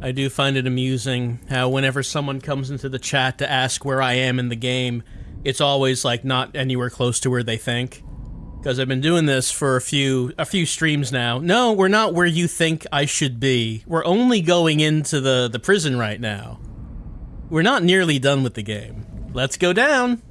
I do find it amusing how whenever someone comes into the chat to ask where I am in the game, it's always like not anywhere close to where they think. Because I've been doing this for a few streams now. No, we're not where you think I should be. We're only going into the prison right now. We're not nearly done with the game. Let's go down.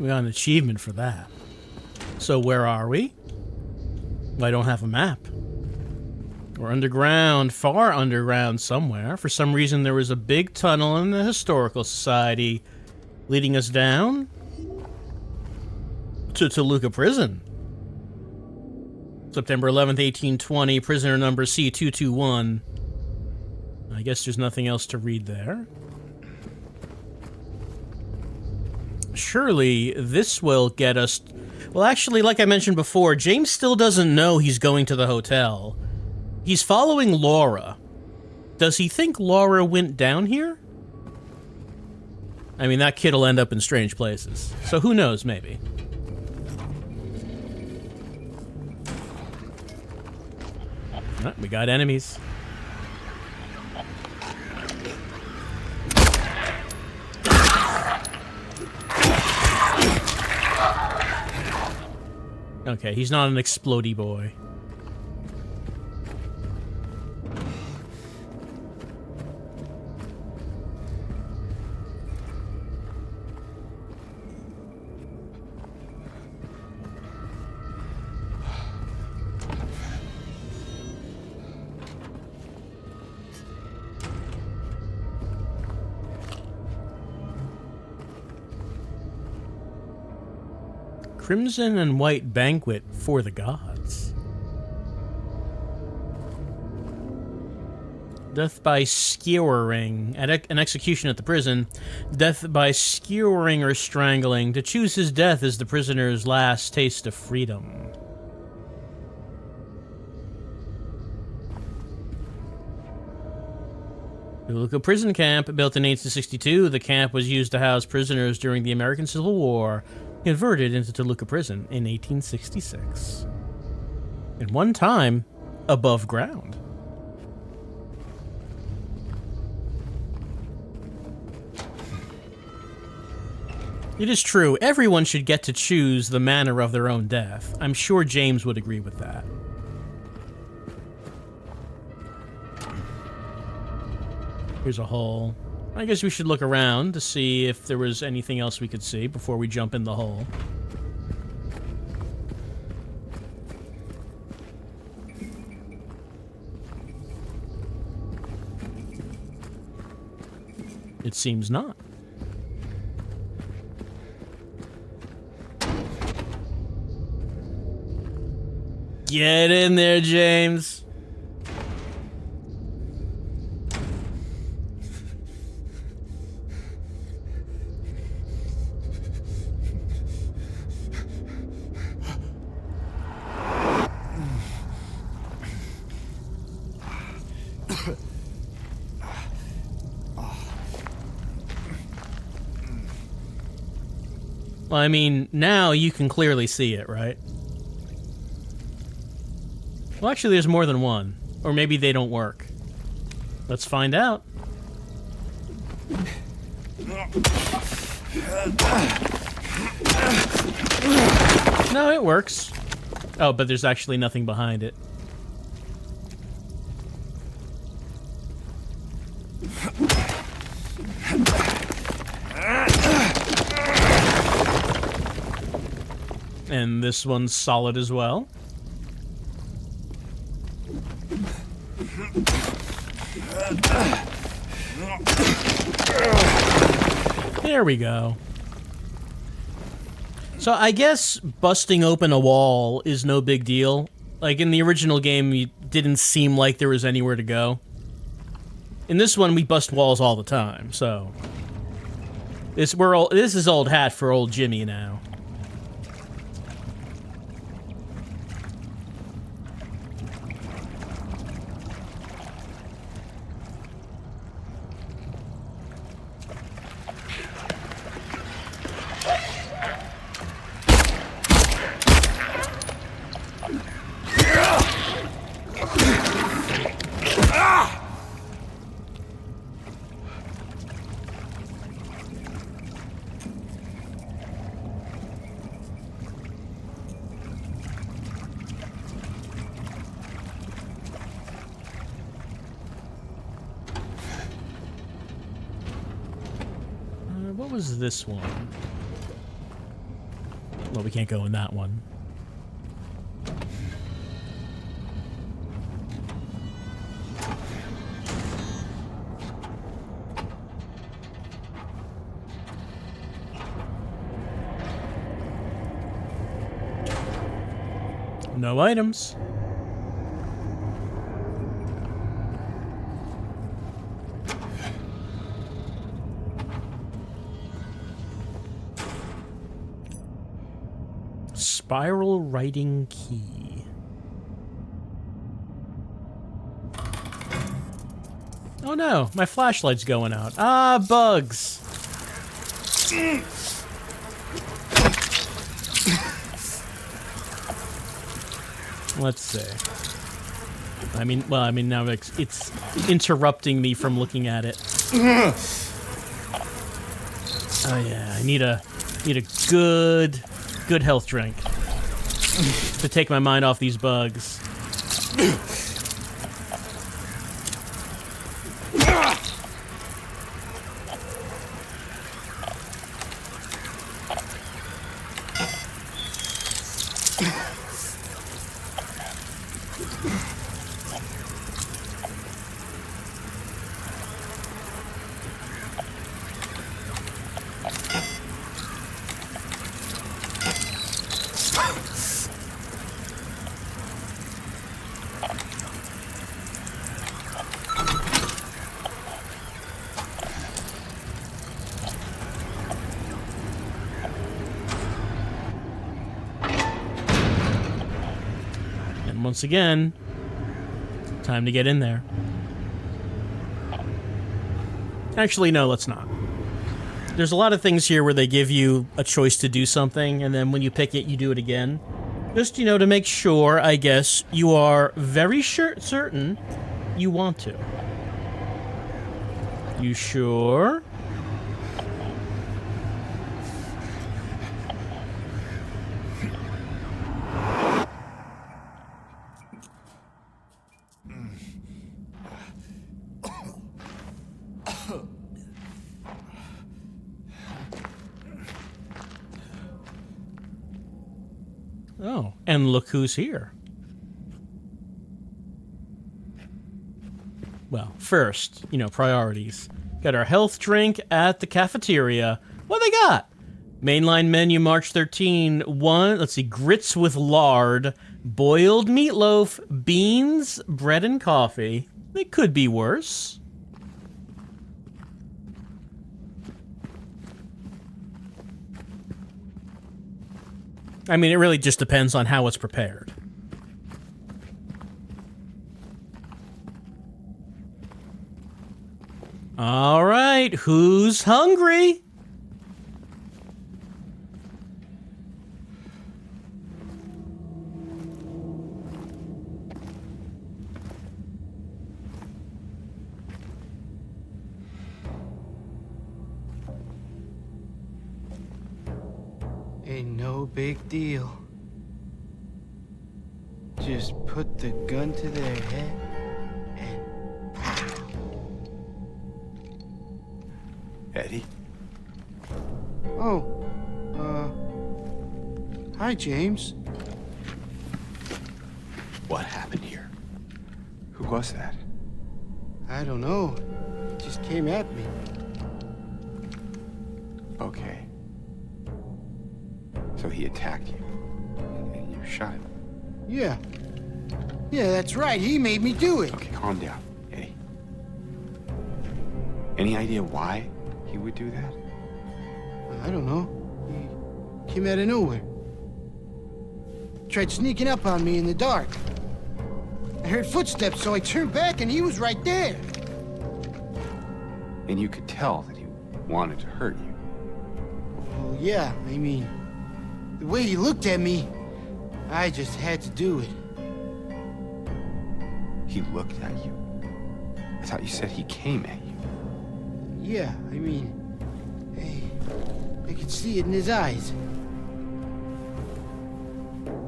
We got an achievement for that. So where are we? I don't have a map. We're underground, far underground somewhere. For some reason there was a big tunnel in the Historical Society leading us down to Toluca Prison. September 11th, 1820, prisoner number C221. I guess there's nothing else to read there. Surely this will get us... Well, actually, like I mentioned before, James still doesn't know he's going to the hotel. He's following Laura. Does he think Laura went down here? I mean, that kid will end up in strange places. So who knows, maybe. Oh, we got enemies. Okay, he's not an explodey boy. Crimson and White Banquet for the Gods. Death by skewering. An execution at the prison. Death by skewering or strangling. To choose his death is the prisoner's last taste of freedom. Toluca Prison Camp, built in 1862, the camp was used to house prisoners during the American Civil War, converted into Toluca Prison in 1866. At one time, above ground. It is true, everyone should get to choose the manner of their own death. I'm sure James would agree with that. Here's a hole. I guess we should look around to see if there was anything else we could see before we jump in the hole. It seems not. Get in there, James. Well, I mean, now you can clearly see it, right? Well, actually, there's more than one. Or maybe they don't work. Let's find out. No, it works. Oh, but there's actually nothing behind it. And this one's solid as well. There we go. So I guess busting open a wall is no big deal. Like in the original game, it didn't seem like there was anywhere to go. In this one, we bust walls all the time, so... This is old hat for old Jimmy now. What was this one? Well, we can't go in that one. No items. Spiral writing key. Oh no, my flashlight's going out. Ah, bugs. Let's see. I mean, now it's interrupting me from looking at it. Oh yeah, I need a good health drink to take my mind off these bugs. Once again, time to get in there. Actually, no, let's not. There's a lot of things here where they give you a choice to do something, and then when you pick it, you do it again. Just, you know, to make sure, I guess, you are very certain you want to. You sure? Oh, and look who's here. Well, first, you know, priorities. Got our health drink at the cafeteria. What they got? Mainline menu, March 13. Let's see, grits with lard, boiled meatloaf, beans, bread, and coffee. It could be worse. I mean, it really just depends on how it's prepared. All right, who's hungry? No big deal. Just put the gun to their head and pow. Eddie? Oh, hi, James. What happened here? Who was that? I don't know. It just came at me. Okay. So he attacked you, and you shot him. Yeah. Yeah, that's right. He made me do it. Okay, calm down, Eddie. Any idea why he would do that? I don't know. He came out of nowhere. Tried sneaking up on me in the dark. I heard footsteps, so I turned back and he was right there. And you could tell that he wanted to hurt you. Well, yeah, I mean, the way he looked at me, I just had to do it. He looked at you? I thought you said he came at you. Yeah, I mean, hey, I could see it in his eyes.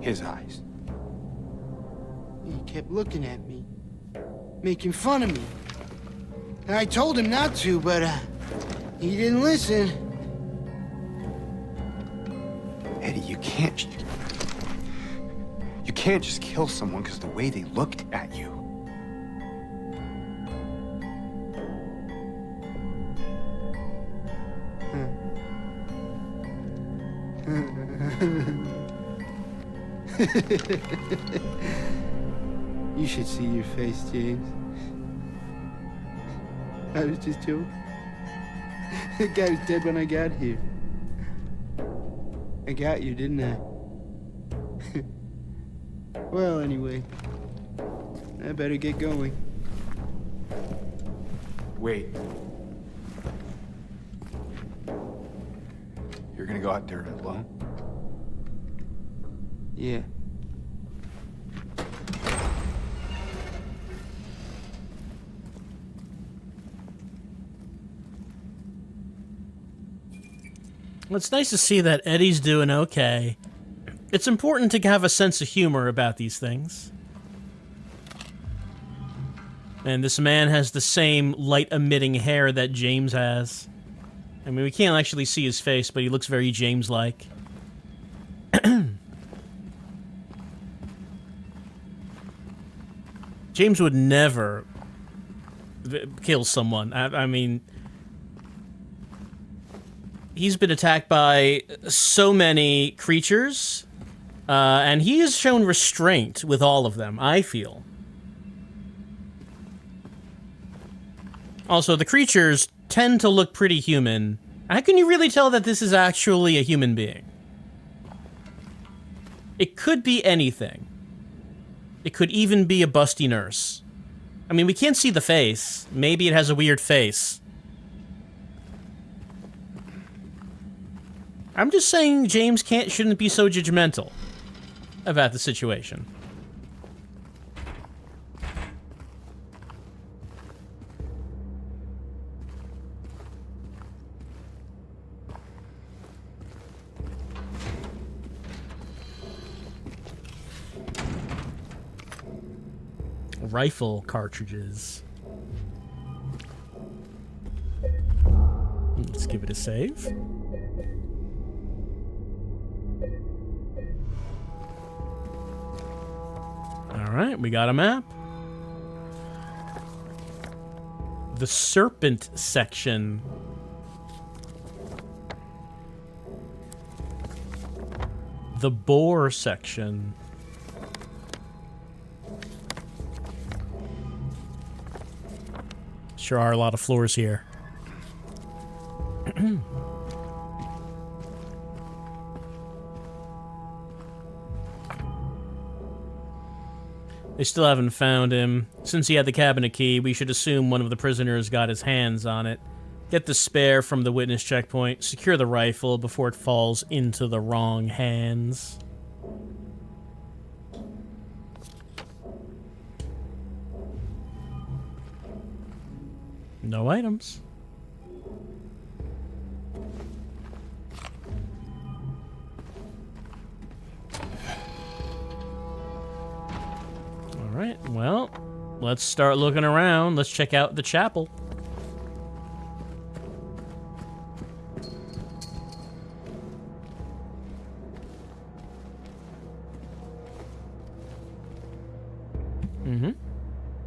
His eyes? He kept looking at me, making fun of me. And I told him not to, but he didn't listen. Eddie, you can't just kill someone because of the way they looked at you. You should see your face, James. I was just joking. The guy was dead when I got here. I got you, didn't I? Well, anyway, I better get going. Wait. You're gonna go out there alone? Yeah. Well, it's nice to see that Eddie's doing okay. It's important to have a sense of humor about these things. And this man has the same light-emitting hair that James has. I mean, we can't actually see his face, but he looks very James-like. James would never kill someone. I mean... He's been attacked by so many creatures, and he has shown restraint with all of them, I feel. Also, the creatures tend to look pretty human. How can you really tell that this is actually a human being? It could be anything. It could even be a busty nurse. I mean, we can't see the face. Maybe it has a weird face. I'm just saying James shouldn't be so judgmental about the situation. Rifle cartridges. Let's give it a save. Alright, we got a map. The Serpent section. The Boar section. Sure are a lot of floors here. They still haven't found him. Since he had the cabinet key, we should assume one of the prisoners got his hands on it. Get the spare from the witness checkpoint. Secure the rifle before it falls into the wrong hands. No items. Well, let's start looking around. Let's check out the chapel.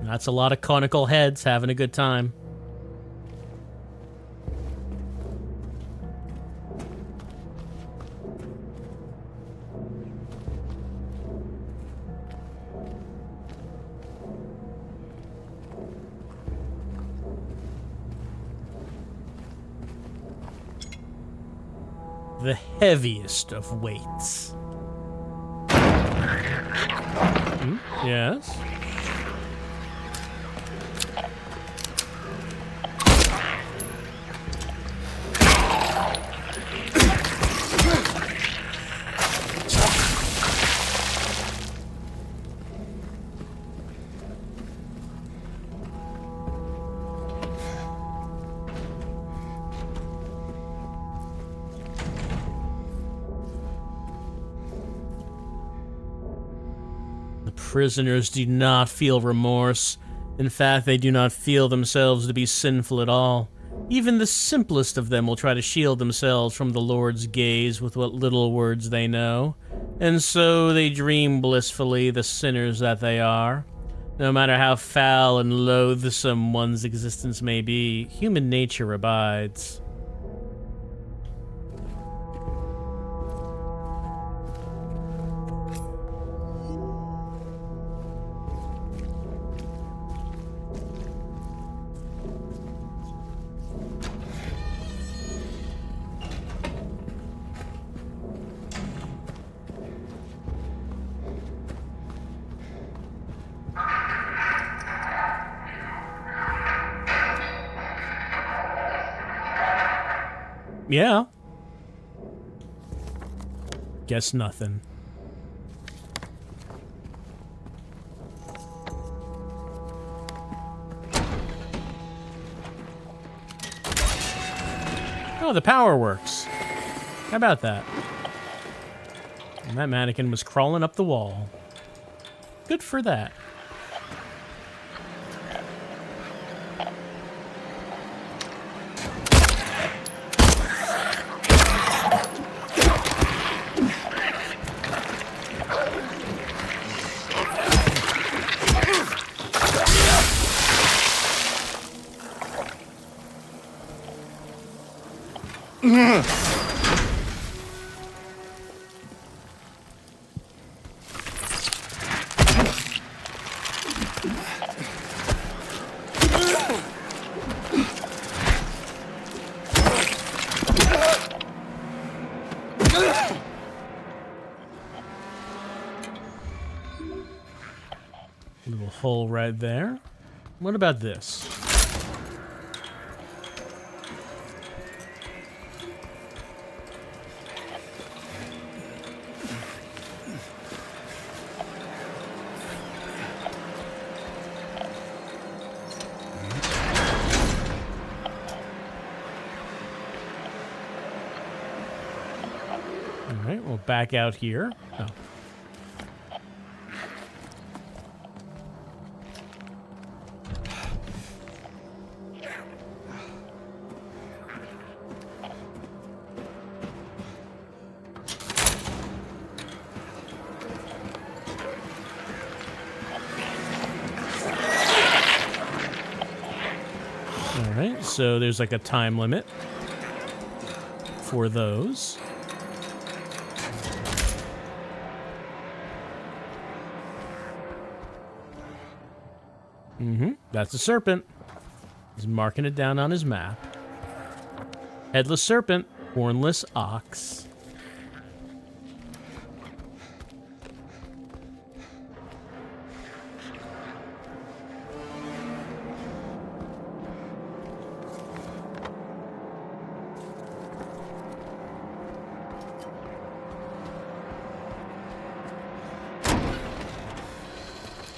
That's a lot of conical heads having a good time. The heaviest of weights. Yes. Prisoners do not feel remorse. In fact, they do not feel themselves to be sinful at all. Even the simplest of them will try to shield themselves from the Lord's gaze with what little words they know. And so they dream blissfully, the sinners that they are. No matter how foul and loathsome one's existence may be, human nature abides. Yeah. Guess nothing. Oh, the power works. How about that? And that mannequin was crawling up the wall. Good for that. Little hole right there. What about this? All right, we'll back out here. Oh. Alright, so there's like a time limit for those. That's a serpent. He's marking it down on his map. Headless serpent, hornless ox.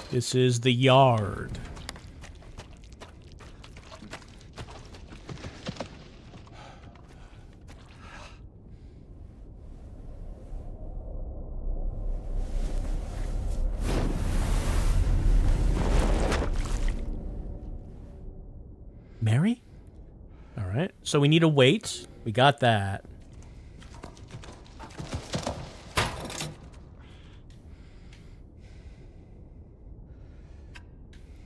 This is the yard. Mary? All right. So we need a weight. We got that.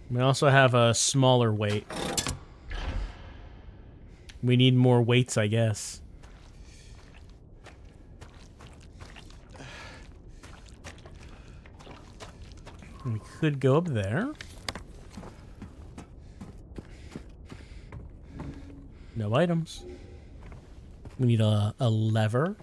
We also have a smaller weight. We need more weights, I guess. We could go up there. No items. We need a lever.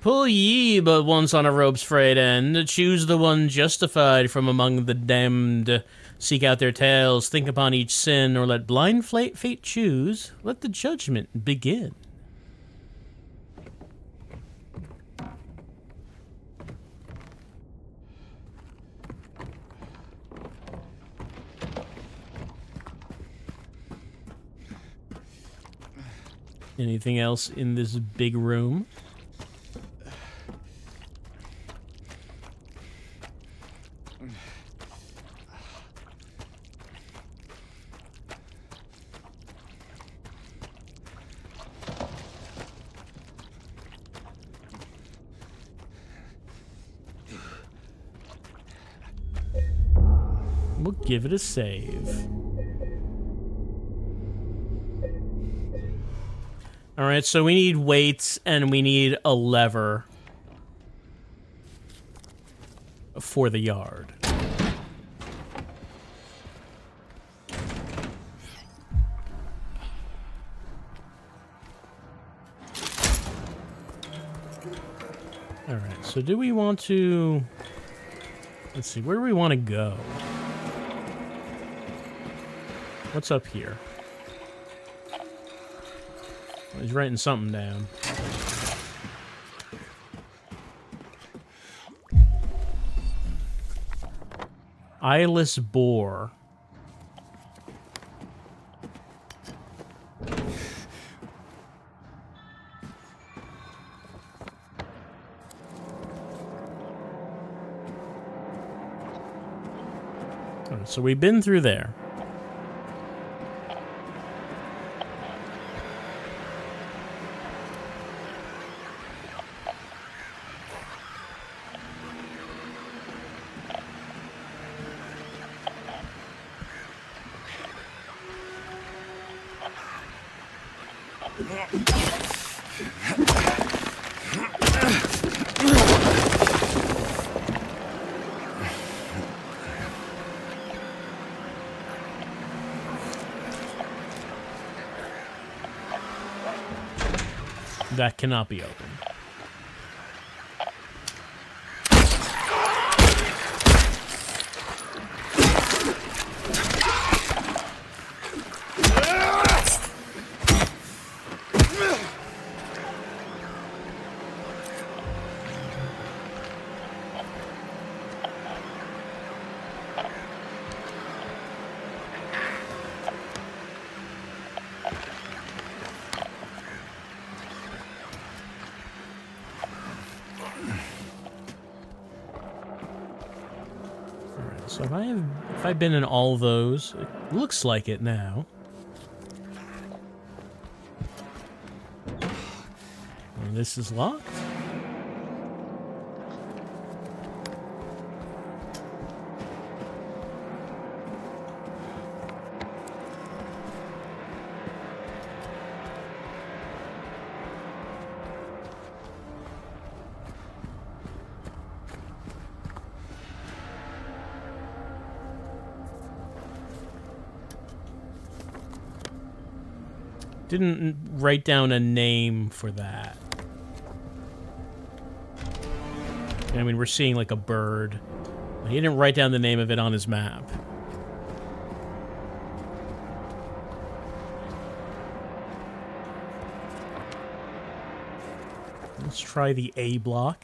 Pull ye but once on a rope's frayed end. Choose the one justified from among the damned. Seek out their tales. Think upon each sin, or let blind fate choose. Let the judgment begin. Anything else in this big room? We'll give it a save. Alright, so we need weights and we need a lever for the yard. Alright, so do we want to... Let's see, where do we want to go? What's up here? He's writing something down. Eyeless boar. Alright, so we've been through there. That cannot be opened. So if I've been in all those, it looks like it now. And this is locked. Didn't write down a name for that. I mean, we're seeing like a bird. He didn't write down the name of it on his map. Let's try the A block.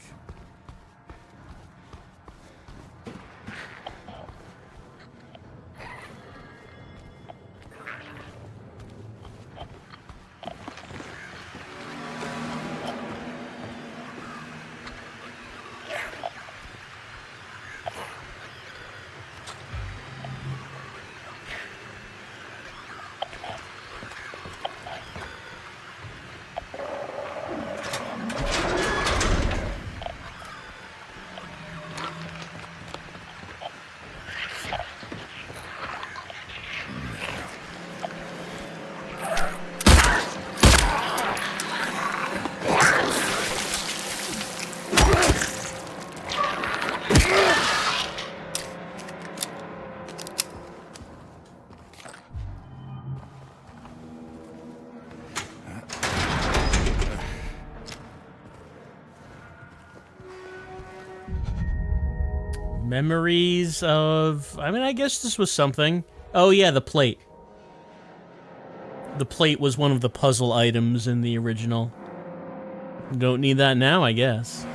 Memories of... I mean, I guess this was something. Oh, yeah, the plate. The plate was one of the puzzle items in the original. Don't need that now, I guess.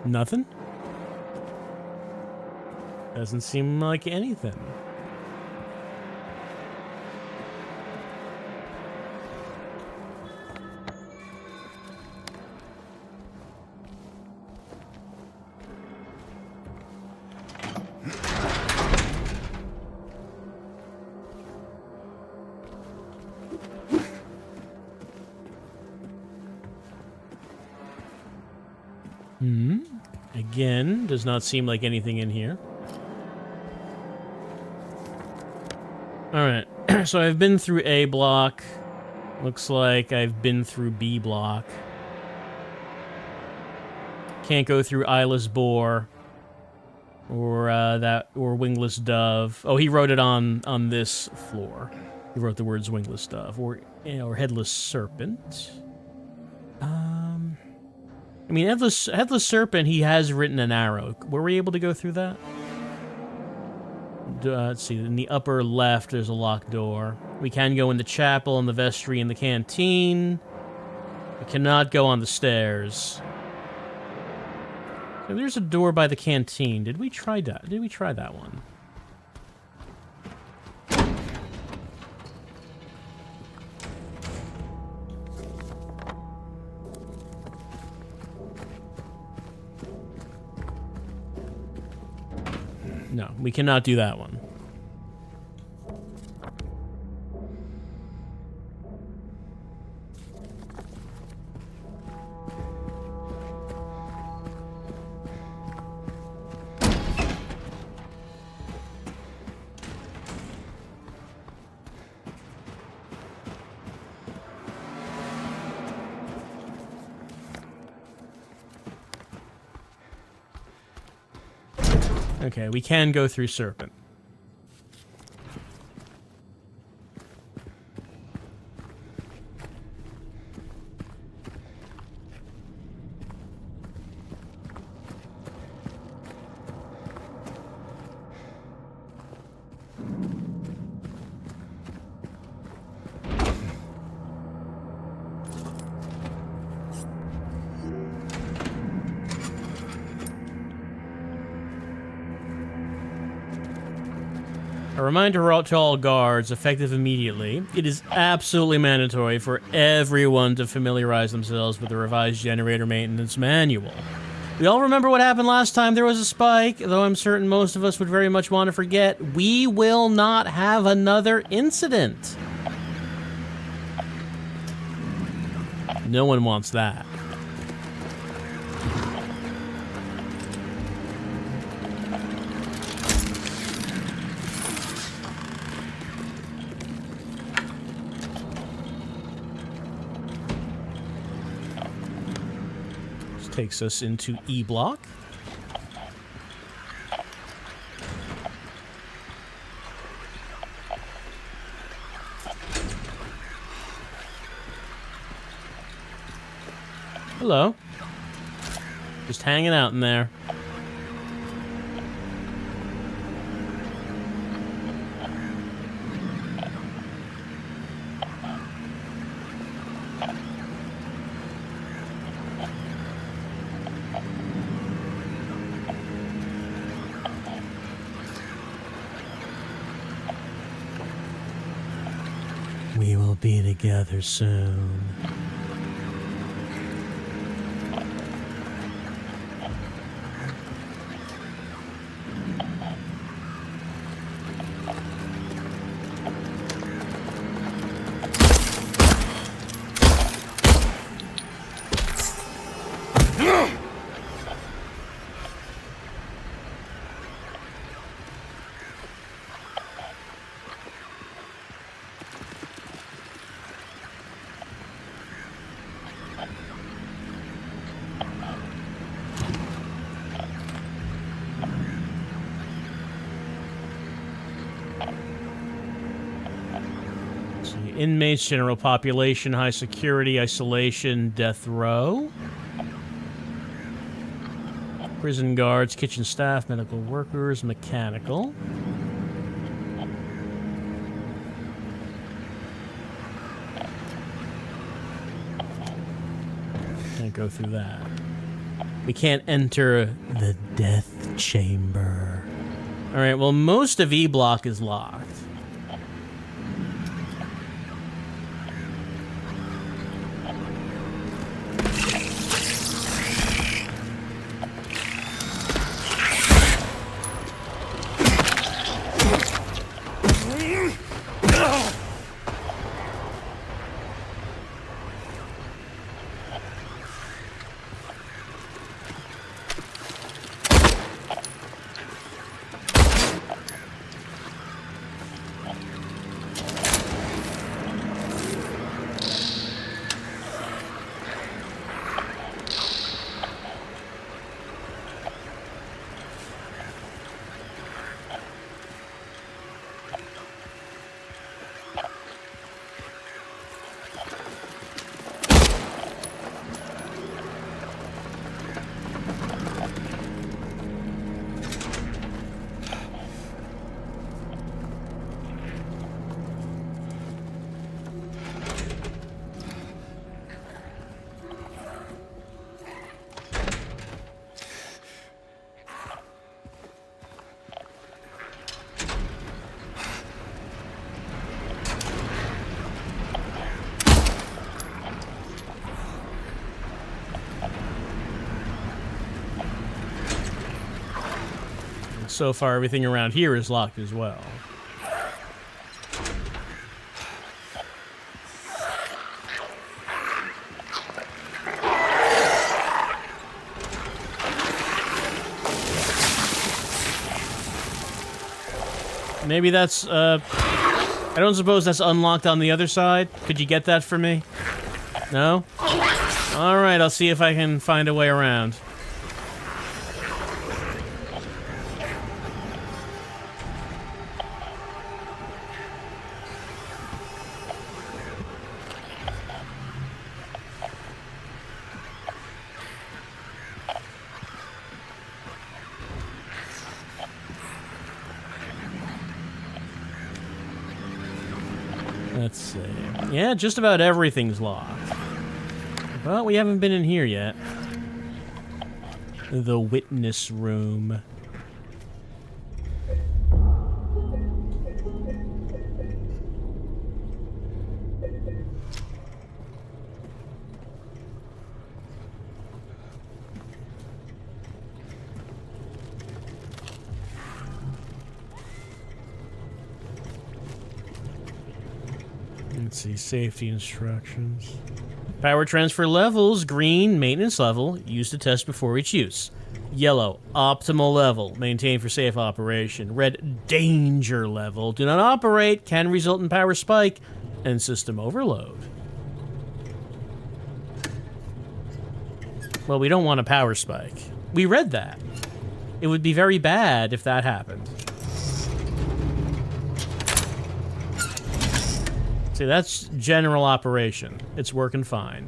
Nothing? Doesn't seem like anything. Again, does not seem like anything in here. Alright, so I've been through A block. Looks like I've been through B block. Can't go through Eyeless Boar. Or Wingless Dove. Oh, he wrote it on this floor. He wrote the words Wingless Dove. Or Headless Serpent. I mean, Headless Serpent, he has written an arrow. Were we able to go through that? Let's see, in the upper left, there's a locked door. We can go in the chapel, in the vestry, in the canteen. We cannot go on the stairs. So there's a door by the canteen. Did we try that? Did we try that one? No, we cannot do that one. Okay, we can go through Serpent. A reminder to all guards, effective immediately. It is absolutely mandatory for everyone to familiarize themselves with the revised generator maintenance manual. We all remember what happened last time there was a spike, though I'm certain most of us would very much want to forget. We will not have another incident. No one wants that. Takes us into E block. Hello. Just hanging out in there. We will be together soon. Inmates, general population, high security, isolation, death row. Prison guards, kitchen staff, medical workers, mechanical. Can't go through that. We can't enter the death chamber. Alright, well, most of E block is locked. So far, everything around here is locked as well. Maybe that's, I don't suppose that's unlocked on the other side? Could you get that for me? No? Alright, I'll see if I can find a way around. Let's see. Yeah, just about everything's locked. But we haven't been in here yet. The witness room. Let's see, safety instructions. Power transfer levels, green, maintenance level, used to test before each use. Yellow, optimal level, maintained for safe operation. Red, danger level, do not operate, can result in power spike and system overload. Well, we don't want a power spike. We read that. It would be very bad if that happened. See, that's general operation. It's working fine.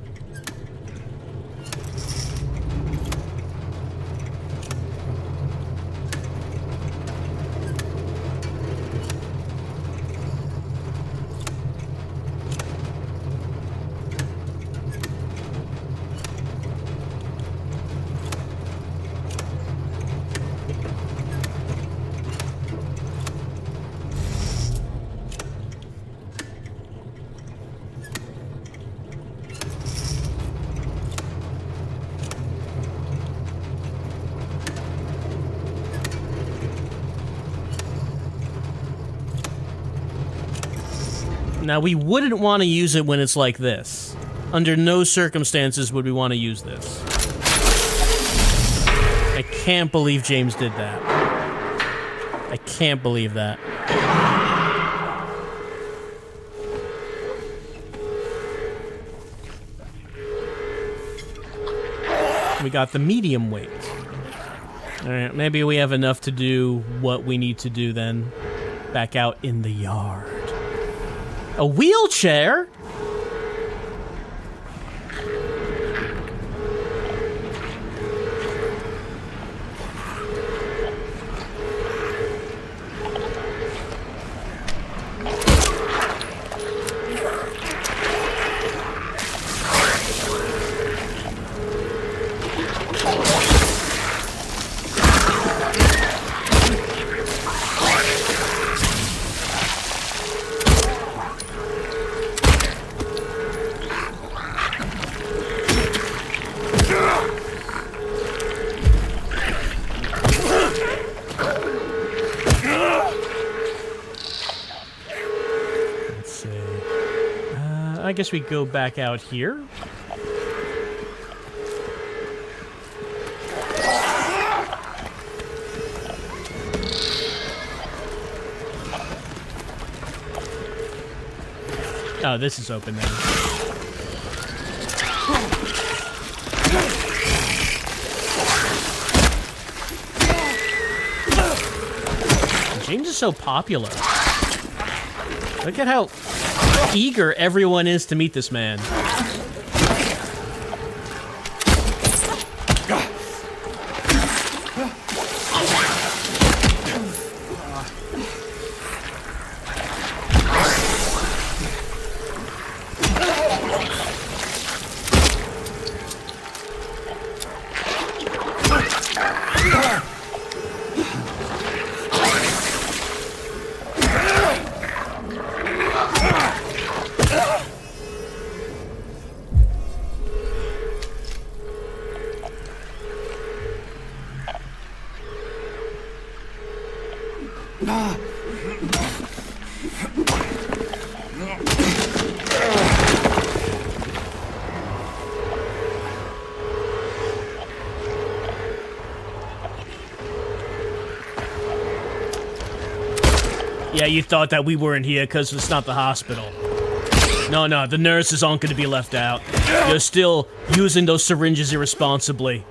Now, we wouldn't want to use it when it's like this. Under no circumstances would we want to use this. I can't believe James did that. I can't believe that. We got the medium weight. Alright, maybe we have enough to do what we need to do then. Back out in the yard. A wheelchair? I guess we go back out here. Oh, this is open now. James is so popular. Look at how eager everyone is to meet this man. Yeah, you thought that we weren't here because it's not the hospital. No, the nurses aren't going to be left out. You're still using those syringes irresponsibly.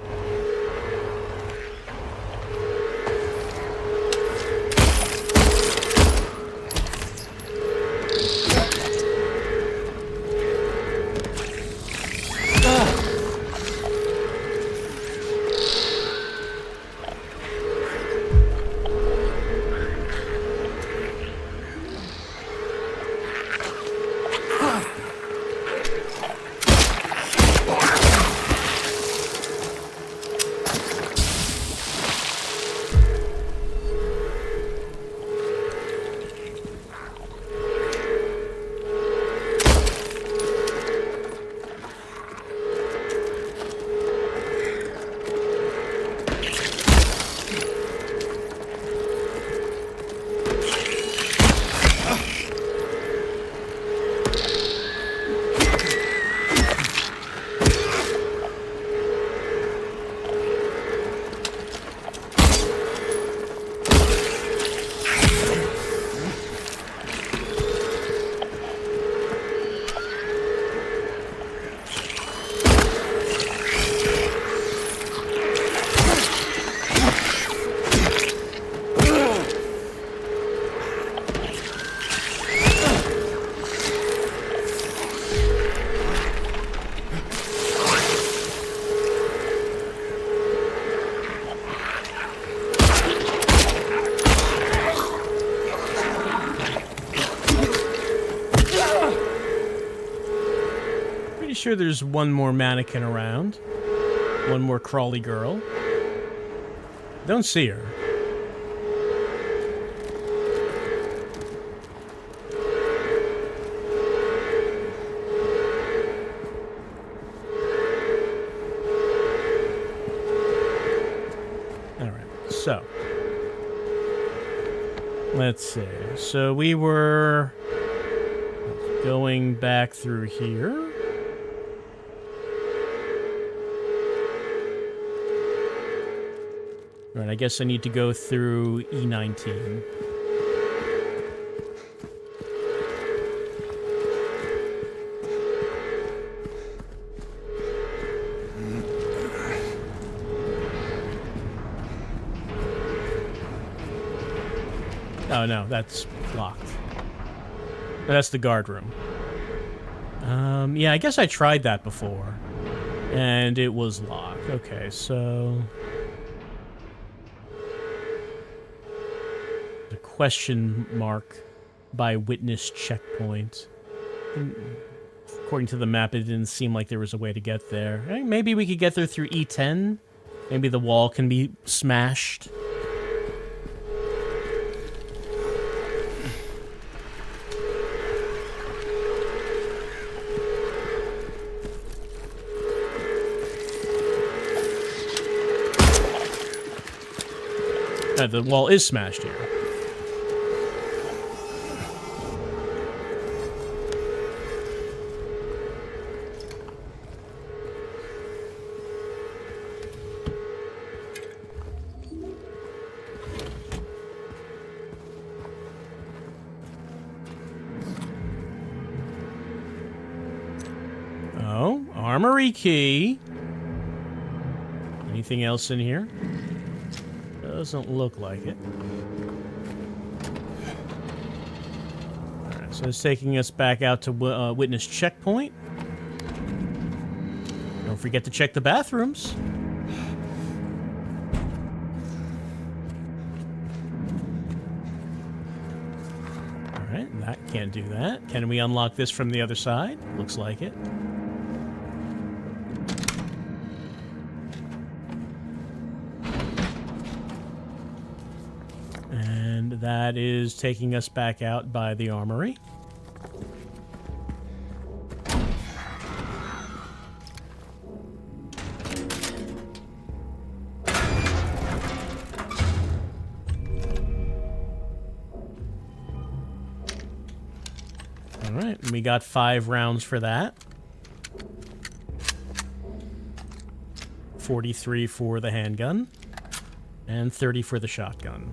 Sure there's one more mannequin around. One more crawly girl. Don't see her. Alright, so. Let's see. So we were going back through here. Right, I guess I need to go through E19. Oh no, that's locked. That's the guard room. Yeah, I guess I tried that before. And it was locked. Okay, so... The question mark by witness checkpoint. According to the map, it didn't seem like there was a way to get there. Maybe we could get there through E10? Maybe the wall can be smashed? The wall is smashed here. Oh, armory key. Anything else in here? Doesn't look like it. Alright, so it's taking us back out to witness checkpoint. Don't forget to check the bathrooms. Alright, that can't do that. Can we unlock this from the other side? Looks like it. That is taking us back out by the armory. All right, we got 5 rounds for that. 43 for the handgun, and 30 for the shotgun.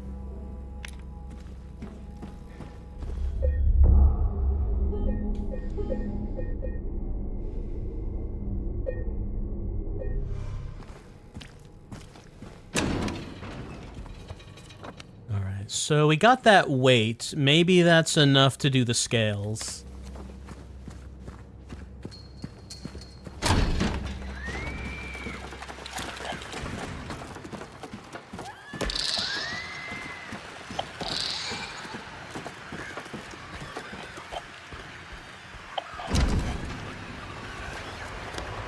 So we got that weight. Maybe that's enough to do the scales.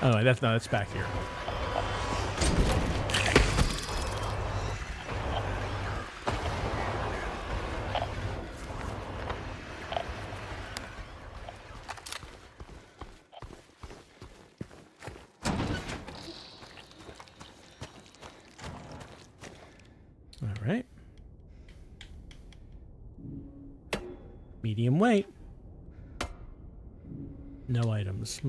Oh, that's back here. Medium weight. No items.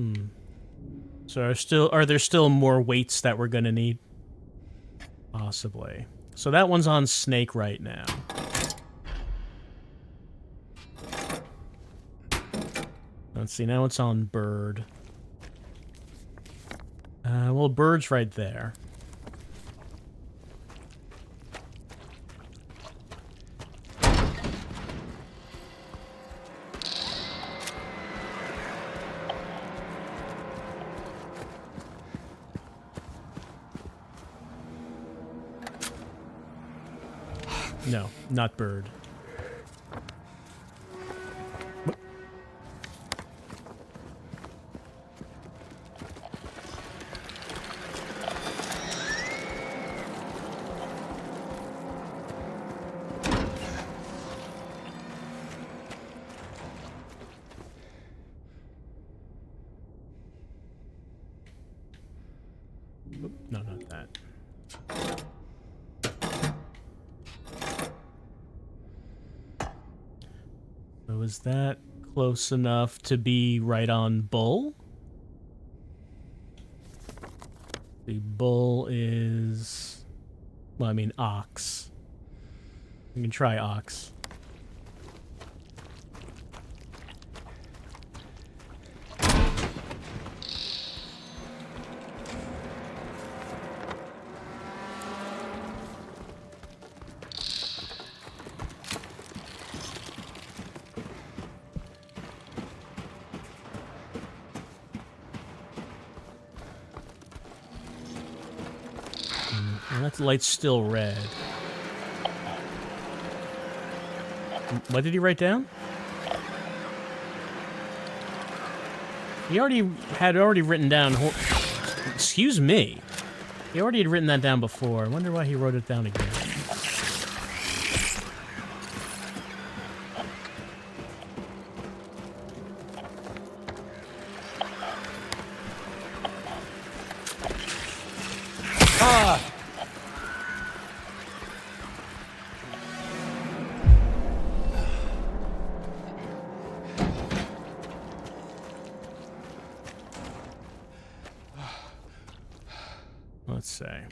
So are there still more weights that we're gonna need? Possibly. So that one's on snake right now. Let's see, now it's on bird. Well, bird's right there. No, not bird. No, not that. So is that close enough to be right on bull? The bull is... Well, I mean ox. We can try ox. That light's still red. What did he write down? He had already written down... Excuse me. He already had written that down before. I wonder why he wrote it down again. Let's say.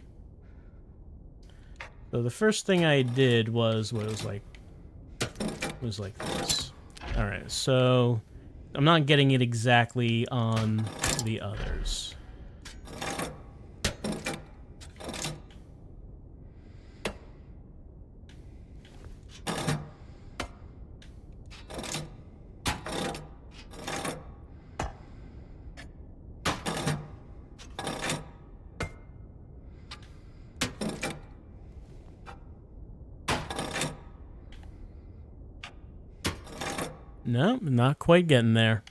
So the first thing I did was what it was like this. All right, so I'm not getting it exactly on the others. No, not quite getting there.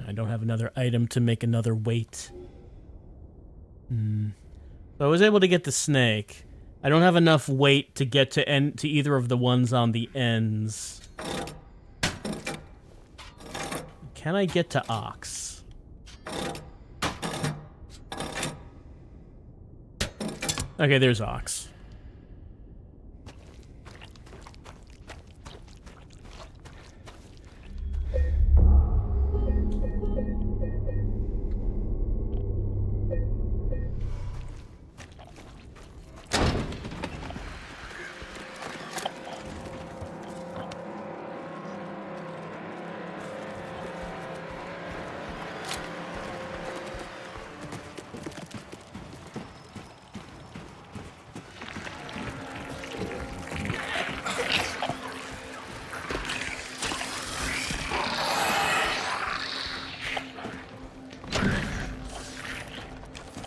I don't have another item to make another weight. So I was able to get the snake. I don't have enough weight to get to either of the ones on the ends. Can I get to ox? Okay, there's ox.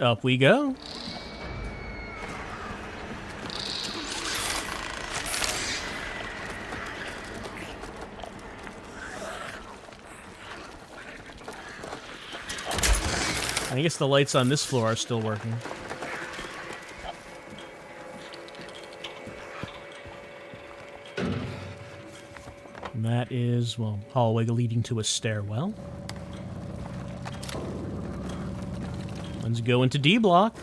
Up we go. I guess the lights on this floor are still working. And that is, well, hallway leading to a stairwell. Let's go into D block.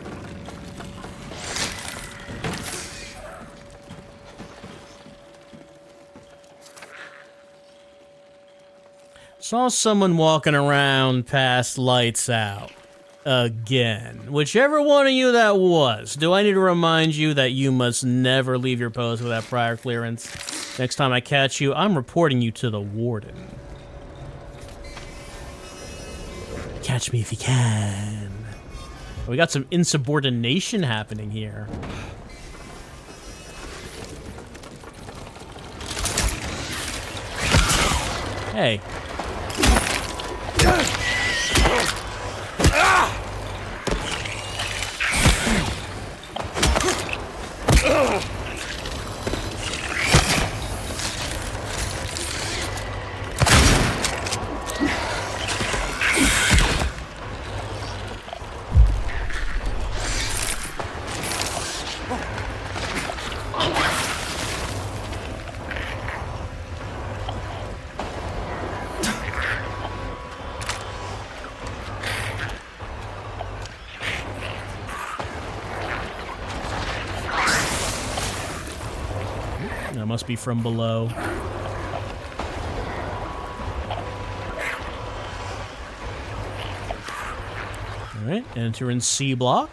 Saw someone walking around past lights out. Again. Whichever one of you that was. Do I need to remind you that you must never leave your post without prior clearance? Next time I catch you, I'm reporting you to the warden. Catch me if you can. We got some insubordination happening here. Hey. That must be from below. Alright, enter in C block.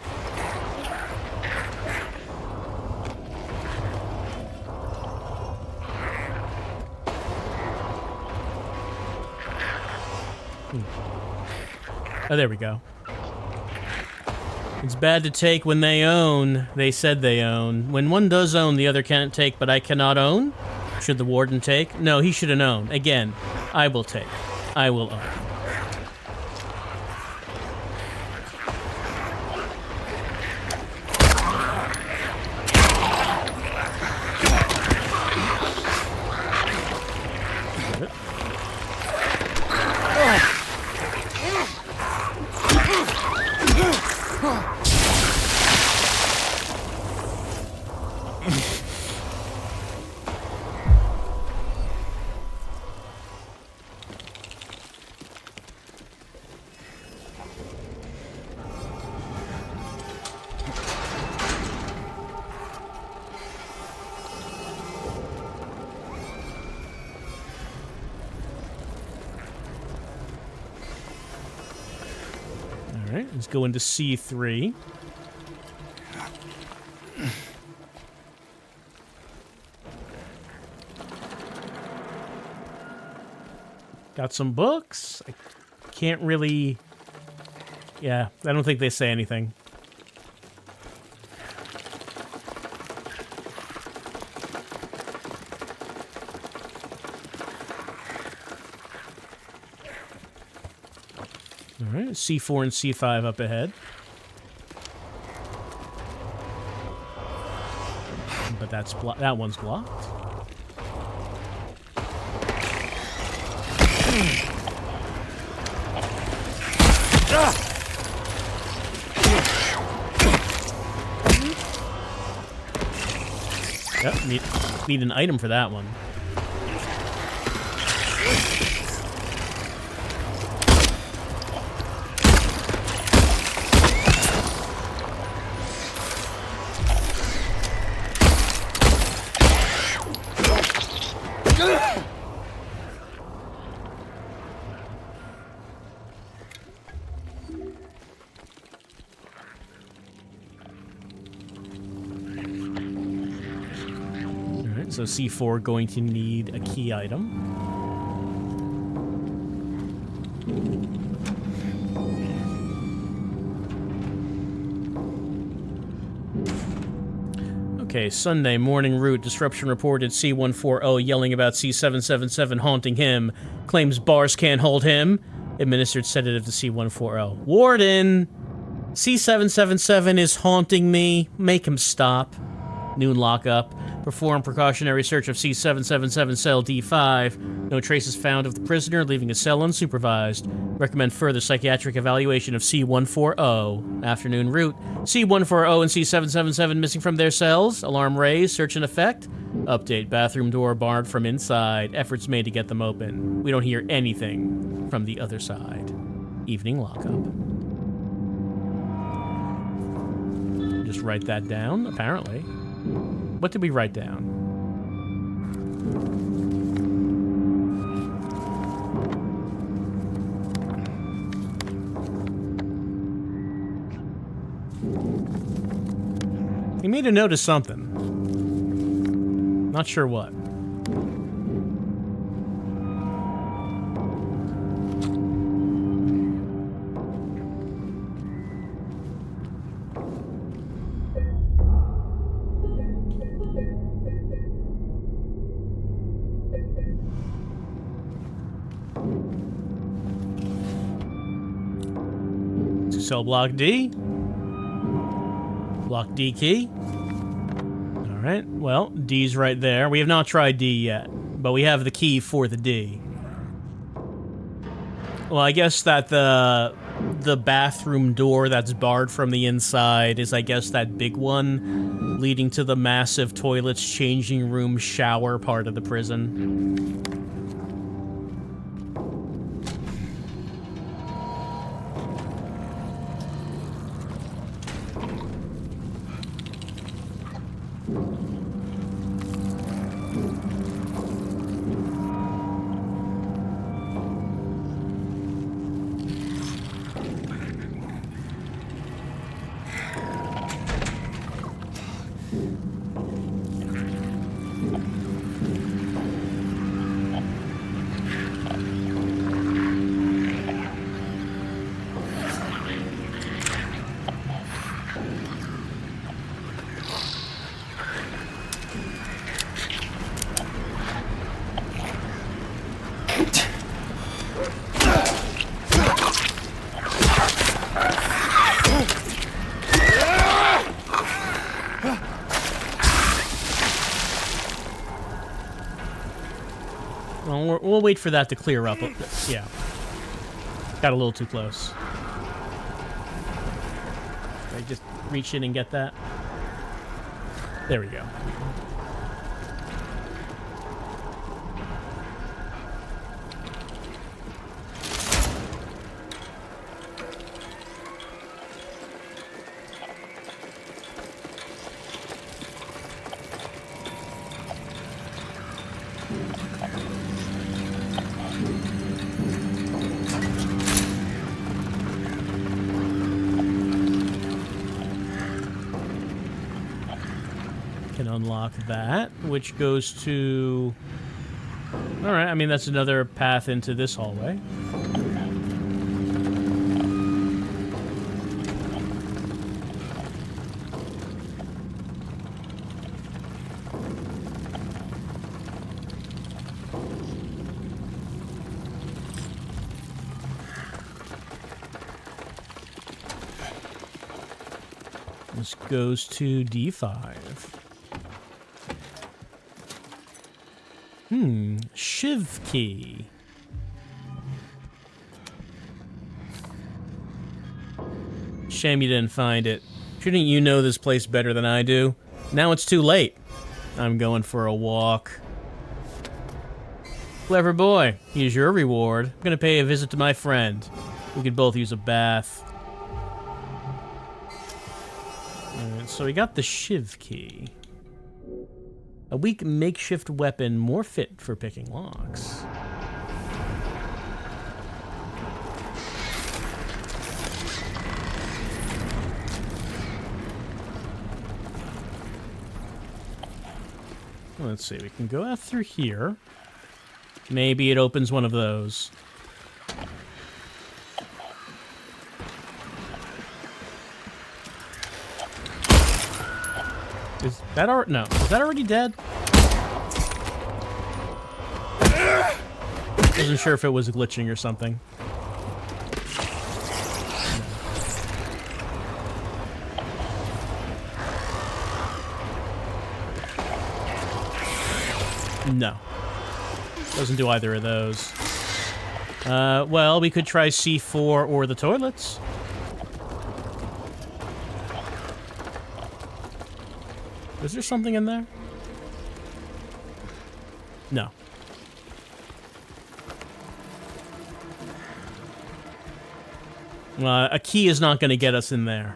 Oh, there we go. It's bad to take when they own, they said they own. When one does own, the other can't take, but I cannot own? Should the warden take? No, he shouldn't own. Again, I will take. I will own. Alright, let's go into C3. Got some books. I can't really... Yeah, I don't think they say anything. Alright, C4 and C5 up ahead. But that one's blocked. Yep, need an item for that one. So C4 going to need a key item. Okay, Sunday morning route. Disruption reported C140 yelling about C777 haunting him. Claims bars can't hold him. Administered sedative to C140. Warden! C777 is haunting me. Make him stop. Noon lockup. Perform precautionary search of C777 cell D5. No traces found of the prisoner, leaving his cell unsupervised. Recommend further psychiatric evaluation of C140. Afternoon route. C140 and C777 missing from their cells. Alarm raised. Search in effect. Update. Bathroom door barred from inside. Efforts made to get them open. We don't hear anything from the other side. Evening lockup. Just write that down, apparently. What did we write down? He made a note of something. Not sure what. Cell block D. Block D key. Alright, well, D's right there. We have not tried D yet, but we have the key for the D. Well, I guess that the bathroom door that's barred from the inside is, I guess, that big one leading to the massive toilets, changing room, shower part of the prison. we'll wait for that to clear up. Yeah. Got a little too close. I just reach in and get that. There we go. Can unlock that, which goes to... Alright, I mean, that's another path into this hallway. This goes to D5. Shiv key. Shame you didn't find it. Shouldn't you know this place better than I do? Now it's too late. I'm going for a walk. Clever boy. Here's your reward. I'm gonna pay a visit to my friend. We could both use a bath. Alright, so we got the Shiv key. A weak makeshift weapon more fit for picking locks. Let's see, we can go out through here. Maybe it opens one of those. Is that already... No. Is that already dead? Wasn't sure if it was glitching or something. No. Doesn't do either of those. Well, we could try C4 or the toilets. Is there something in there? No. A key is not going to get us in there.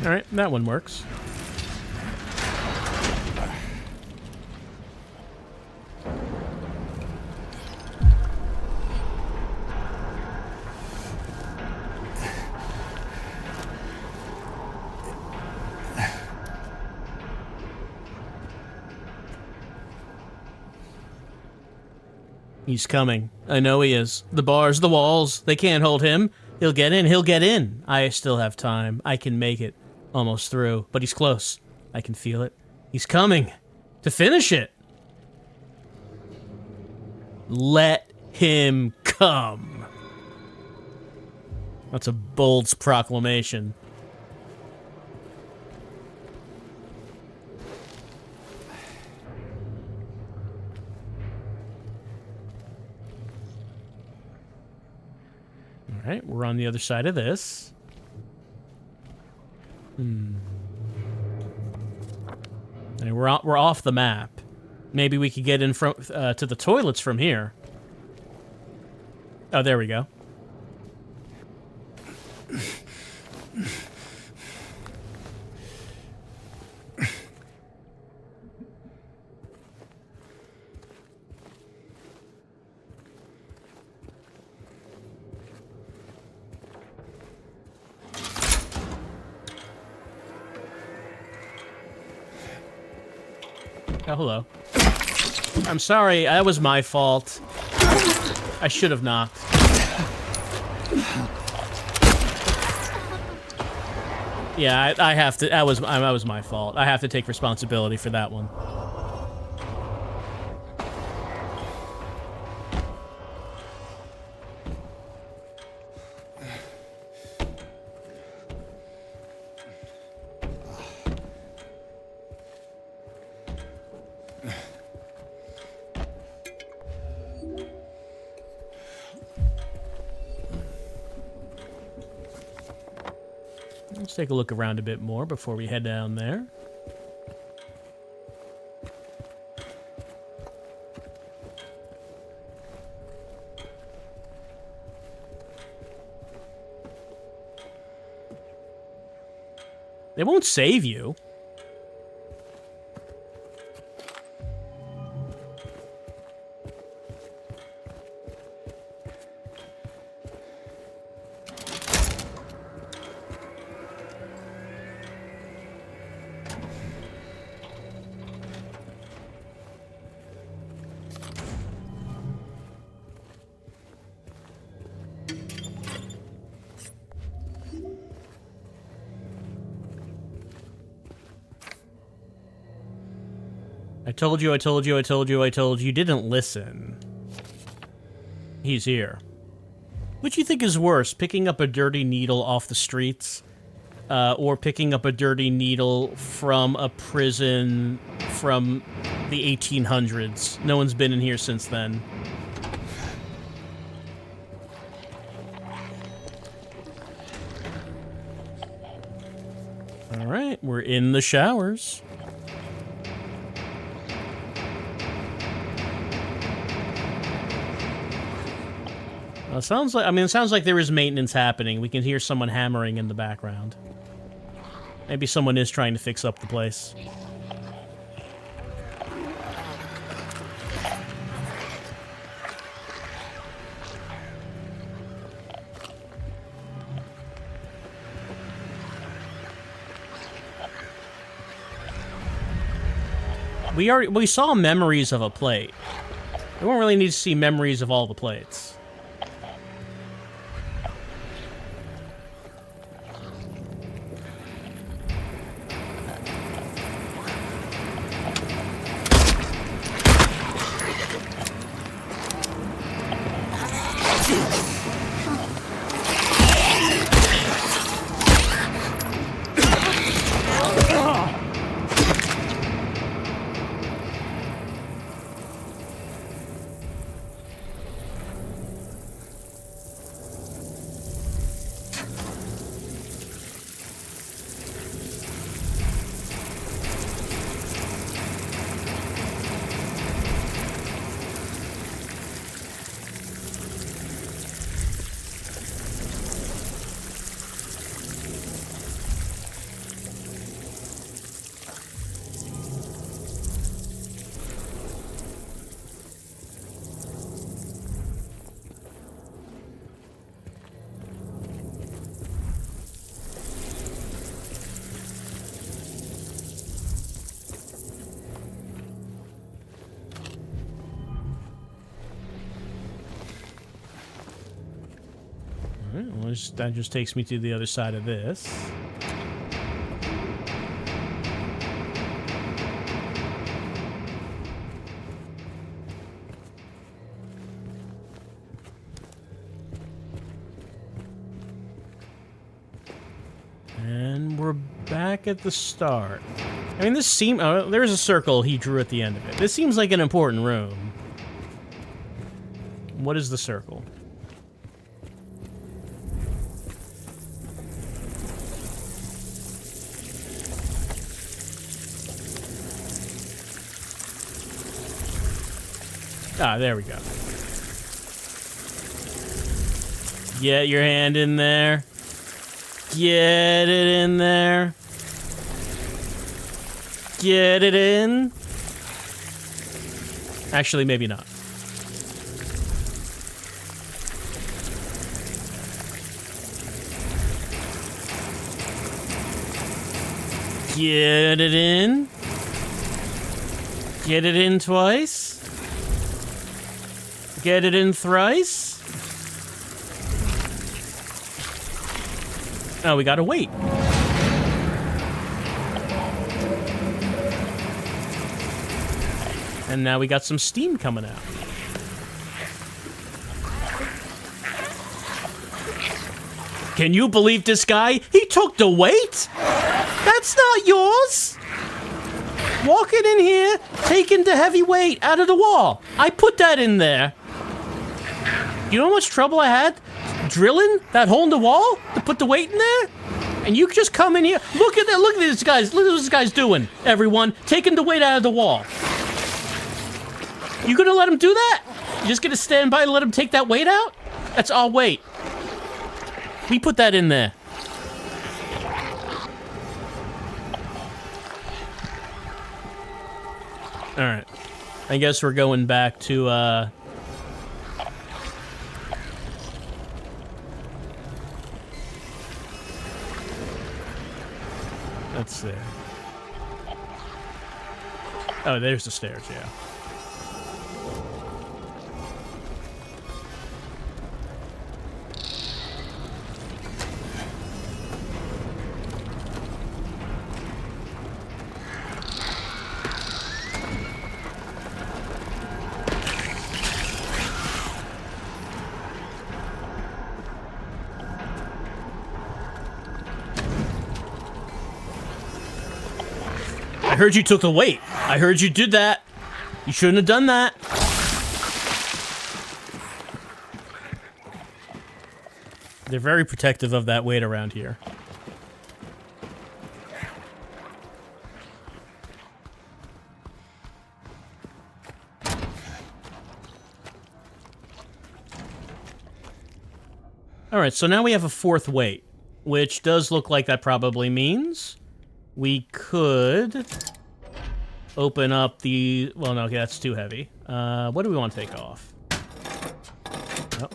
Alright, that one works. He's coming. I know he is. The bars, the walls, they can't hold him. He'll get in, he'll get in. I still have time. I can make it. Almost through, but he's close. I can feel it. He's coming to finish it. Let him come. That's a bold proclamation. All right, we're on the other side of this. And we're off the map. Maybe we could get in front to the toilets from here. Oh, there we go. Oh, hello. I'm sorry, that was my fault. I should have knocked. Yeah, I have to. That was my fault. I have to take responsibility for that one. Let's take a look around a bit more before we head down there. They won't save you. I told you, I told you, I told you, I told you. You didn't listen. He's here. Which do you think is worse, picking up a dirty needle off the streets, or picking up a dirty needle from a prison from the 1800s? No one's been in here since then. All right, we're in the showers. It sounds like, it sounds like there is maintenance happening. We can hear someone hammering in the background. Maybe someone is trying to fix up the place. We saw memories of a plate. We won't really need to see memories of all the plates. Well, that just takes me to the other side of this. And we're back at the start. I mean, this seems... there's a circle he drew at the end of it. This seems like an important room. What is the circle? Ah, there we go. Get your hand in there. Get it in there. Get it in. Actually, maybe not. Get it in. Get it in twice. Get it in thrice. Oh, we gotta wait. And now we got some steam coming out. Can you believe this guy? He took the weight? That's not yours. Walking in here, taking the heavy weight out of the wall. I put that in there. You know how much trouble I had drilling that hole in the wall to put the weight in there? And you just come in here. Look at that. Look at this guys. Look at what this guy's doing, everyone. Taking the weight out of the wall. You gonna let him do that? You just gonna stand by and let him take that weight out? That's our weight. We put that in there. Alright. I guess we're going back to, let's see. Oh, there's the stairs, yeah. I heard you took the weight. I heard you did that. You shouldn't have done that. They're very protective of that weight around here. Alright, so now we have a fourth weight, which does look like that probably means we could open up the... Well, no, okay, that's too heavy. What do we want to take off? Oh.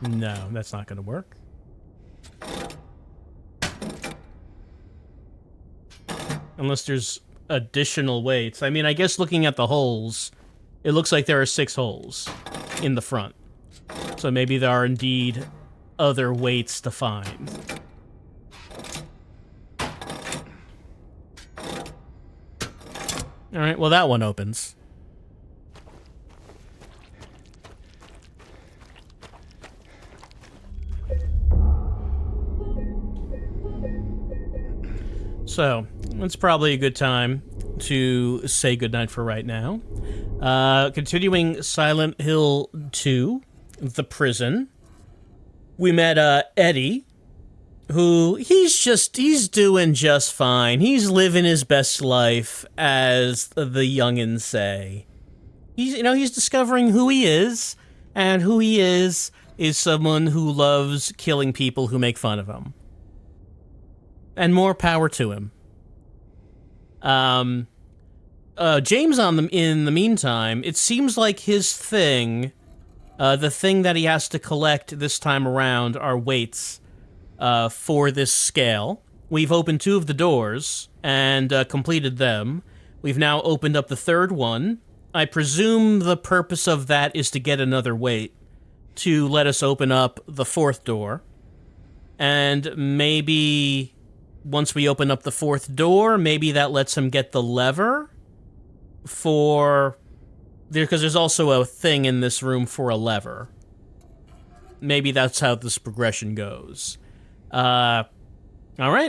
No, that's not going to work. Unless there's additional weights. I mean, I guess looking at the holes, it looks like there are 6 holes in the front. So maybe there are indeed other weights to find. Alright, well that one opens. So, it's probably a good time to say goodnight for right now. Continuing Silent Hill 2, The Prison. We met Eddie, who he's doing just fine. He's living his best life, as the youngins say. He's discovering who he is, and who he is someone who loves killing people who make fun of him. And more power to him. James in the meantime, it seems like his thing, the thing that he has to collect this time around are weights, for this scale. We've opened 2 of the doors and completed them. We've now opened up the 3rd one. I presume the purpose of that is to get another weight to let us open up the 4th door. And maybe once we open up the 4th door, maybe that lets him get the lever for... Because there's also a thing in this room for a lever. Maybe that's how this progression goes. Alright,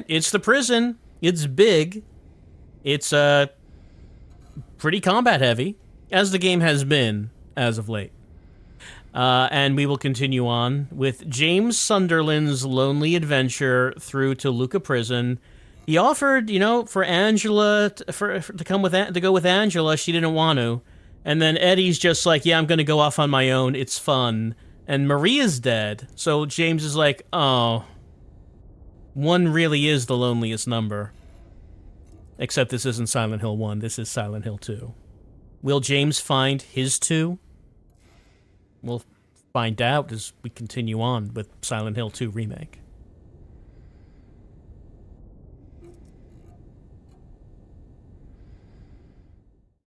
it's the prison. It's big. It's, pretty combat heavy, as the game has been as of late. And we will continue on with James Sunderland's lonely adventure through Toluca Prison. He offered, for Angela to go with Angela. She didn't want to, and then Eddie's just like, "Yeah, I'm going to go off on my own. It's fun." And Maria's dead, so James is like, "Oh, one really is the loneliest number." Except this isn't Silent Hill 1, this is Silent Hill 2. Will James find his 2? We'll find out as we continue on with Silent Hill 2 Remake.